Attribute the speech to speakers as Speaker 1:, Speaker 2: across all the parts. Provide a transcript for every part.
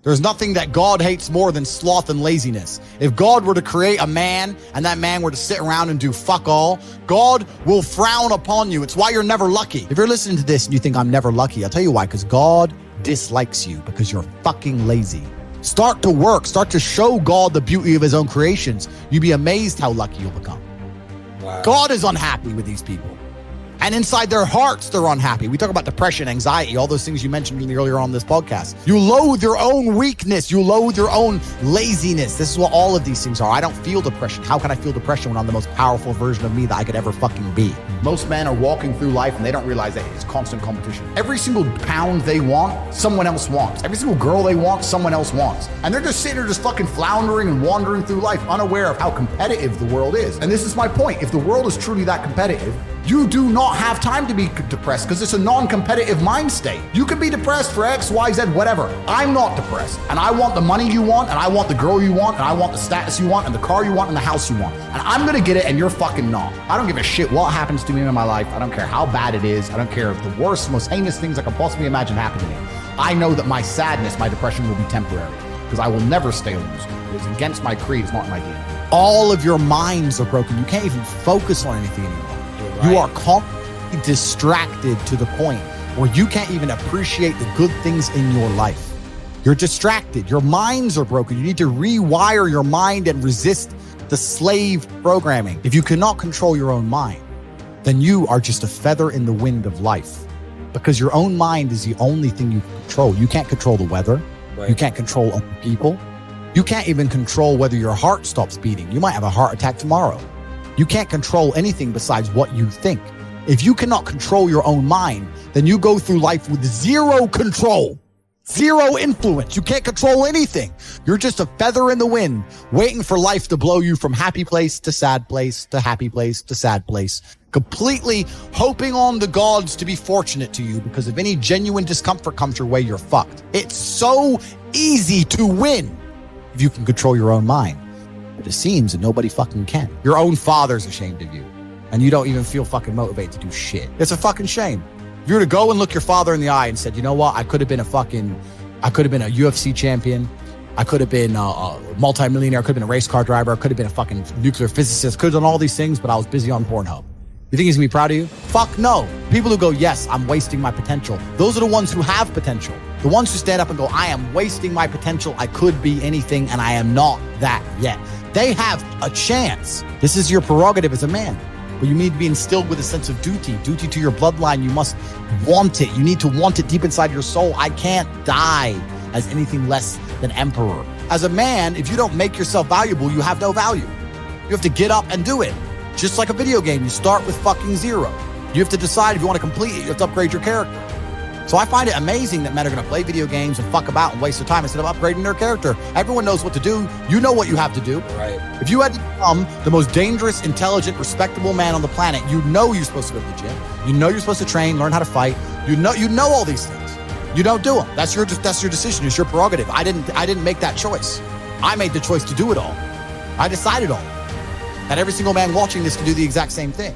Speaker 1: There's nothing that God hates more than sloth and laziness. If God were to create a man and that man were to sit around and do fuck all, God will frown upon you. It's why you're never lucky. If you're listening to this and you think I'm never lucky, I'll tell you why, because God dislikes you because you're fucking lazy. Start to work. Start to show God the beauty of his own creations. You'd be amazed how lucky you'll become.
Speaker 2: Wow.
Speaker 1: God is unhappy with these people. And inside their hearts, they're unhappy. We talk about depression, anxiety, all those things you mentioned earlier on this podcast. You loathe your own weakness. You loathe your own laziness. This is what all of these things are. I don't feel depression. How can I feel depression when I'm the most powerful version of me that I could ever fucking be? Most men are walking through life and they don't realize that it's constant competition. Every single pound they want, someone else wants. Every single girl they want, someone else wants. And they're just sitting there just fucking floundering and wandering through life, unaware of how competitive the world is. And this is my point. If the world is truly that competitive, you do not have time to be depressed because it's a non-competitive mind state. You can be depressed for X, Y, Z, whatever. I'm not depressed. And I want the money you want, and I want the girl you want, and I want the status you want, and the car you want, and the house you want. And I'm gonna get it, and you're fucking not. I don't give a shit what happens to me in my life. I don't care how bad it is. I don't care if the worst, most heinous things I can possibly imagine happen to me. I know that my sadness, my depression will be temporary because I will never stay a loser. It's against my creed. It's not in my DNA. All of your minds are broken. You can't even focus on anything anymore. Right. You are completely distracted to the point where you can't even appreciate the good things in your life. You're distracted. Your minds are broken. You need to rewire your mind and resist the slave programming. If you cannot control your own mind, then you are just a feather in the wind of life, because your own mind is the only thing you can control. You can't control the weather. Right. You can't control other people. You can't even control whether your heart stops beating. You might have a heart attack tomorrow. You can't control anything besides what you think. If you cannot control your own mind, then you go through life with zero control, zero influence. You can't control anything. You're just a feather in the wind, waiting for life to blow you from happy place to sad place to happy place to sad place, completely hoping on the gods to be fortunate to you, because if any genuine discomfort comes your way, you're fucked. It's so easy to win if you can control your own mind. But it seems that nobody fucking can. Your own father's ashamed of you, and you don't even feel fucking motivated to do shit. It's a fucking shame. If you were to go and look your father in the eye and said, you know what, I could have been a UFC champion. I could have been a multimillionaire. I could have been a race car driver. I could have been a fucking nuclear physicist. Could have done all these things, but I was busy on Pornhub. You think he's gonna be proud of you? Fuck no. People who go, yes, I'm wasting my potential. Those are the ones who have potential. The ones who stand up and go, I am wasting my potential. I could be anything, and I am not that yet. They have a chance. This is your prerogative as a man. But you need to be instilled with a sense of duty to your bloodline. You must want it. You need to want it deep inside your soul. I can't die as anything less than emperor. As a man, if you don't make yourself valuable, you have no value. You have to get up and do it. Just like a video game, you start with fucking zero. You have to decide if you want to complete it. You have to upgrade your character. So I find it amazing that men are going to play video games and fuck about and waste their time instead of upgrading their character. Everyone knows what to do. You know what you have to do.
Speaker 2: Right.
Speaker 1: If you had to become the most dangerous, intelligent, respectable man on the planet, you know you're supposed to go to the gym. You know you're supposed to train, learn how to fight. You know all these things. You don't do them. That's your decision. It's your prerogative. I didn't make that choice. I made the choice to do it all. I decided all. And every single man watching this can do the exact same thing.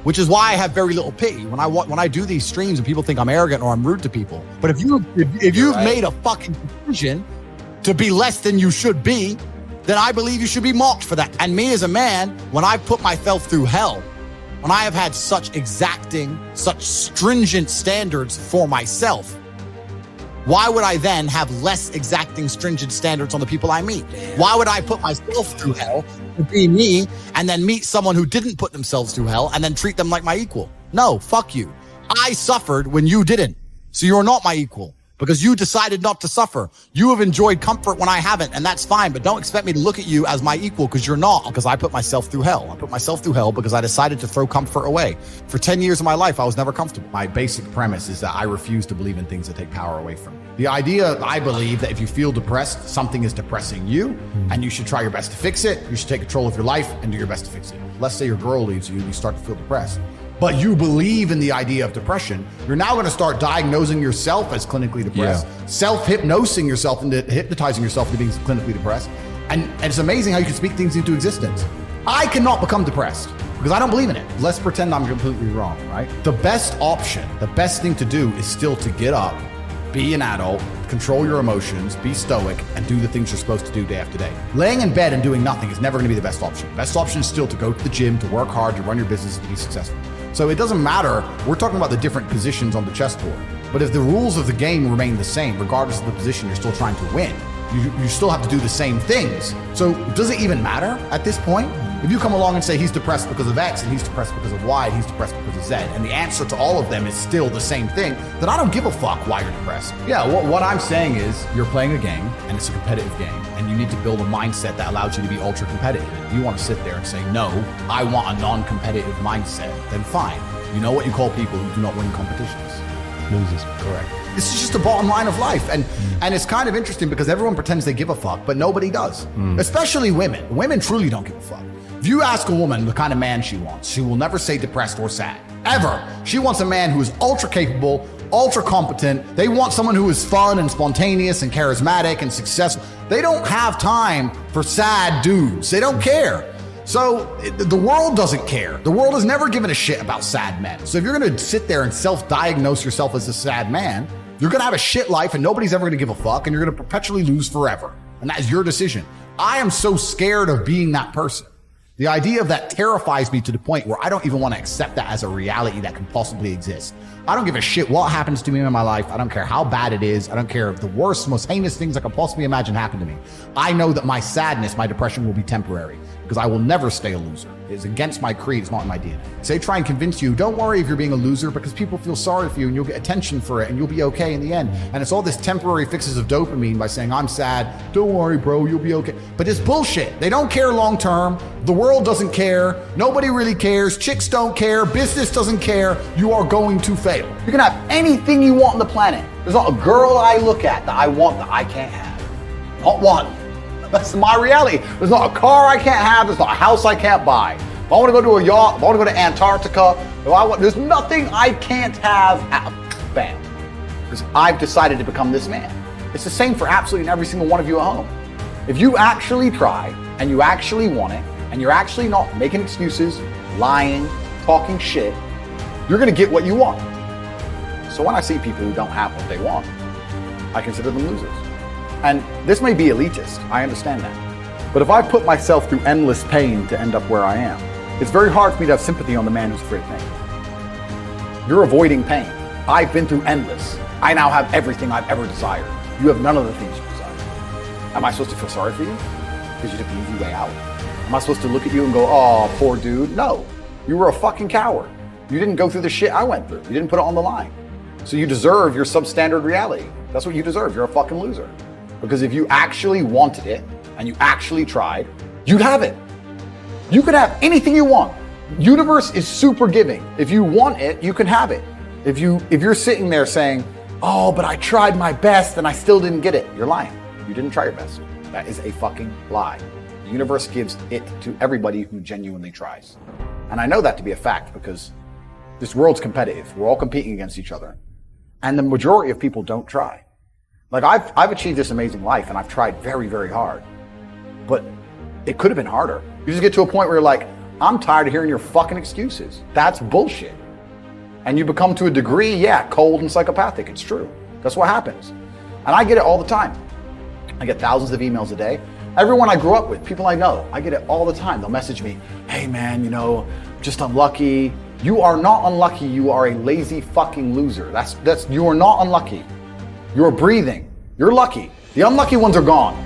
Speaker 1: Which is why I have very little pity when I do these streams and people think I'm arrogant or I'm rude to people. But if you've made a fucking decision to be less than you should be, then I believe you should be mocked for that. And me as a man, when I've put myself through hell, when I have had such exacting, such stringent standards for myself, why would I then have less exacting, stringent standards on the people I meet? Why would I put myself through hell to be me and then meet someone who didn't put themselves through hell and then treat them like my equal? No, fuck you. I suffered when you didn't. So you're not my equal because you decided not to suffer. You have enjoyed comfort when I haven't, and that's fine. But don't expect me to look at you as my equal because you're not, because I put myself through hell. I put myself through hell because I decided to throw comfort away. For 10 years of my life, I was never comfortable. My basic premise is that I refuse to believe in things that take power away from me. The idea, I believe, that if you feel depressed, something is depressing you, and you should try your best to fix it. You should take control of your life and do your best to fix it. Let's say your girl leaves you and you start to feel depressed, but you believe in the idea of depression. You're now going to start diagnosing yourself as clinically depressed, self-hypnosing yourself into hypnotizing yourself into being clinically depressed. And it's amazing how you can speak things into existence. I cannot become depressed because I don't believe in it. Let's pretend I'm completely wrong, right? The best option, the best thing to do is still to get up, be an adult, control your emotions, be stoic, and do the things you're supposed to do day after day. Laying in bed and doing nothing is never going to be the best option. Best option is still to go to the gym, to work hard, to run your business, and to be successful. So it doesn't matter. We're talking about the different positions on the chessboard. But if the rules of the game remain the same, regardless of the position you're still trying to win, you still have to do the same things. So does it even matter at this point? If you come along and say he's depressed because of X and he's depressed because of Y and he's depressed because of Z, and the answer to all of them is still the same thing, then I don't give a fuck why you're depressed. Yeah, what I'm saying is you're playing a game and it's a competitive game and you need to build a mindset that allows you to be ultra competitive. If you want to sit there and say, no, I want a non-competitive mindset, then fine. You know what you call people who do not win competitions?
Speaker 2: Losers.
Speaker 1: Correct. This is just the bottom line of life. And it's kind of interesting because everyone pretends they give a fuck, but nobody does. Especially women. Women truly don't give a fuck. If you ask a woman the kind of man she wants, she will never say depressed or sad. Ever. She wants a man who is ultra capable, ultra competent. They want someone who is fun and spontaneous and charismatic and successful. They don't have time for sad dudes. They don't care. So the world doesn't care. The world has never given a shit about sad men. So if you're going to sit there and self-diagnose yourself as a sad man, you're going to have a shit life and nobody's ever going to give a fuck and you're going to perpetually lose forever. And that is your decision. I am so scared of being that person. The idea of that terrifies me to the point where I don't even want to accept that as a reality that can possibly exist. I don't give a shit what happens to me in my life. I don't care how bad it is. I don't care if the worst, most heinous things I could possibly imagine happen to me. I know that my sadness, my depression will be temporary because I will never stay a loser. It's against my creed. It's not in my DNA. So they try and convince you, don't worry if you're being a loser because people feel sorry for you and you'll get attention for it and you'll be okay in the end. And it's all this temporary fixes of dopamine by saying, I'm sad. Don't worry, bro. You'll be okay. But it's bullshit. They don't care long term. The world doesn't care. Nobody really cares. Chicks don't care. Business doesn't care. You are going to fail. You can have anything you want on the planet. There's not a girl I look at that I want that I can't have. Not one. That's my reality. There's not a car I can't have. There's not a house I can't buy. If I want to go to a yacht, if I want to go to Antarctica, there's nothing I can't have. Bam. Because I've decided to become this man. It's the same for absolutely every single one of you at home. If you actually try and you actually want it and you're actually not making excuses, lying, talking shit, you're going to get what you want. So when I see people who don't have what they want, I consider them losers. And this may be elitist, I understand that. But if I put myself through endless pain to end up where I am, it's very hard for me to have sympathy on the man who's afraid of pain. You're avoiding pain. I've been through endless. I now have everything I've ever desired. You have none of the things you desire. Am I supposed to feel sorry for you? Because you took the easy way out? Am I supposed to look at you and go, oh, poor dude? No, you were a fucking coward. You didn't go through the shit I went through. You didn't put it on the line. So you deserve your substandard reality. That's what you deserve. You're a fucking loser. Because if you actually wanted it and you actually tried, you'd have it. You could have anything you want. Universe is super giving. If you want it, you can have it. If you're sitting there saying, oh, but I tried my best and I still didn't get it, you're lying. You didn't try your best. That is a fucking lie. The universe gives it to everybody who genuinely tries. And I know that to be a fact because this world's competitive. We're all competing against each other. And the majority of people don't try. Like I've achieved this amazing life and I've tried very, very hard, but it could have been harder. You just get to a point where you're like, I'm tired of hearing your fucking excuses. That's bullshit. And you become to a degree, yeah, cold and psychopathic. It's true. That's what happens. And I get it all the time. I get thousands of emails a day. Everyone I grew up with, people I know, I get it all the time. They'll message me, hey man, just unlucky. You are not unlucky. You are a lazy fucking loser. You are not unlucky. You're breathing. You're lucky. The unlucky ones are gone.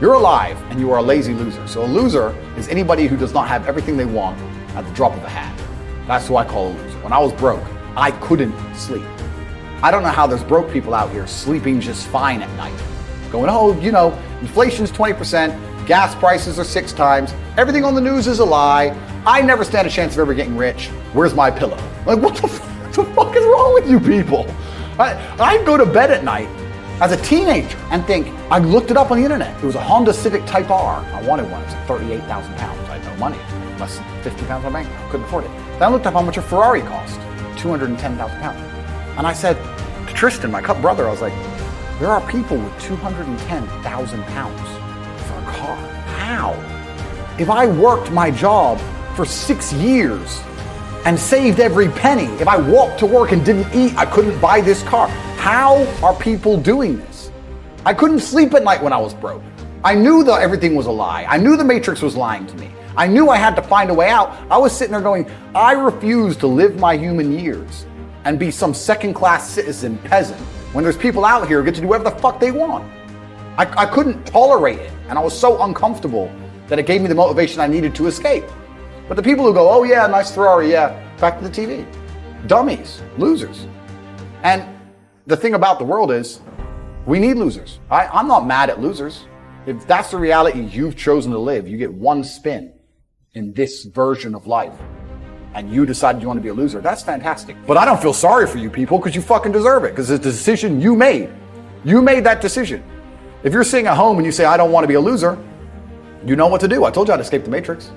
Speaker 1: You're alive and you are a lazy loser. So a loser is anybody who does not have everything they want at the drop of a hat. That's who I call a loser. When I was broke, I couldn't sleep. I don't know how there's broke people out here sleeping just fine at night. Going, inflation's 20%, gas prices are 6 times, everything on the news is a lie, I never stand a chance of ever getting rich, where's my pillow? Like, what the fuck is wrong with you people? I'd go to bed at night as a teenager and think, I looked it up on the internet. It was a Honda Civic Type R. I wanted one. It was like 38,000 pounds. I had no money. Less than 50 pounds on my bank account. Couldn't afford it. Then I looked up how much a Ferrari cost. 210,000 pounds. And I said to Tristan, my brother, I was like, there are people with 210,000 pounds for a car. How? If I worked my job for 6 years and saved every penny, if I walked to work and didn't eat, I couldn't buy this car. How are people doing this?
Speaker 2: I couldn't sleep at night when I was broke. I knew that everything was a lie. I knew the Matrix was lying to me. I knew I had to find a way out. I was sitting there going, I refuse to live my human years and be some second-class citizen peasant when there's people out here who get to do whatever the fuck they want. I couldn't tolerate it, and I was so uncomfortable that it gave me the motivation I needed to escape. But the people who go, oh yeah, nice Ferrari, yeah, back to the TV. Dummies, losers. And the thing about the world is, we need losers. I'm not mad at losers. If that's the reality you've chosen to live, you get one spin in this version of life, and you decided you want to be a loser, that's fantastic. But I don't feel sorry for you people, because you fucking deserve it, because it's a decision you made. You made that decision. If you're sitting at home and you say, I don't want to be a loser, you know what to do. I told you how to escape the Matrix.